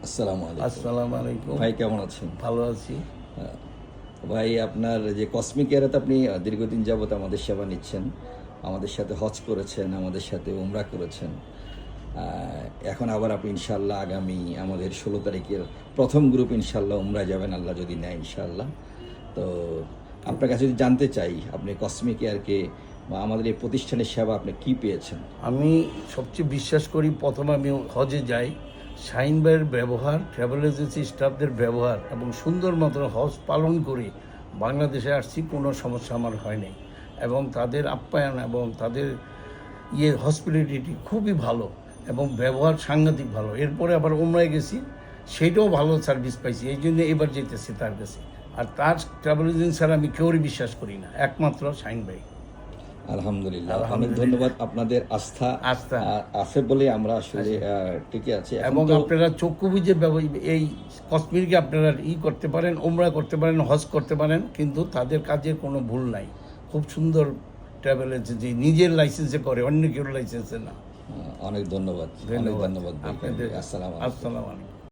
আসসালামু আলাইকুম। আসসালামু আলাইকুম। ভাই কেমন আছেন? ভালো আছি। হ্যাঁ, ভাই আপনার যে কসমিক এয়ারে আপনি দীর্ঘদিন যাবত আমাদের সেবা নিচ্ছেন, আমাদের সাথে হজ করেছেন, আমাদের সাথে উমরা করেছেন। এখন আবার আপনি ইনশাআল্লাহ আগামী আমাদের 16 তারিখের প্রথম গ্রুপ ইনশাআল্লাহ উমরা যাবেন, আল্লাহ যদি নেয় ইনশাআল্লাহ। তো আপনার কাছে যদি জানতে চাই আপনি কসমিক এয়ারকে বা আমাদের এই প্রতিষ্ঠানের সেবা আপনি কি পেয়েছেন? আমি সবচেয়ে বিশ্বাস করি, প্রথম আমি হজে যাই, শাহিন ভাইয়ের ব্যবহার, ট্রাভেল এজেন্সি স্টাফদের ব্যবহার এবং সুন্দর মতো হজ পালন করে বাংলাদেশে আসছি, কোনো সমস্যা আমার হয়নি। এবং তাদের আপ্যায়ন এবং তাদের হসপিটালিটি খুবই ভালো এবং ব্যবহার সাংঘাতিক ভালো। এরপরে আবার উমরায় গেছি, সেইটাও ভালো সার্ভিস পাইছি, এই জন্য এবার যেতেছি তার কাছে। আর তার ট্রাভেল এজেন্সি ছাড়া আমি কেউরই বিশ্বাস করি না, একমাত্র শাহিন ভাই। আলহামদুলিল্লাহ, অনেক আলহামদুলিল্লাহ। ধন্যবাদ। আপনাদের আস্থা আস্থা। আছে বলে আমরা আসলে টিকে আছি। এখন এবং তো আপনারা চক্ষু বুঝে এই কসমিরকে আপনারা করতে পারেন, উমরা করতে পারেন, হজ করতে পারেন, কিন্তু তাদের কাজের কোনো ভুল নাই। খুব সুন্দর ট্রাভেল এজেন্সি, নিজের লাইসেন্সে করে, অন্য কেউ লাইসেন্সে না। অনেক ধন্যবাদ, অনেক ধন্যবাদ ভাই। আপনাদের। আসসালামু আলাইকুম। আসসালামু আলাইকুম।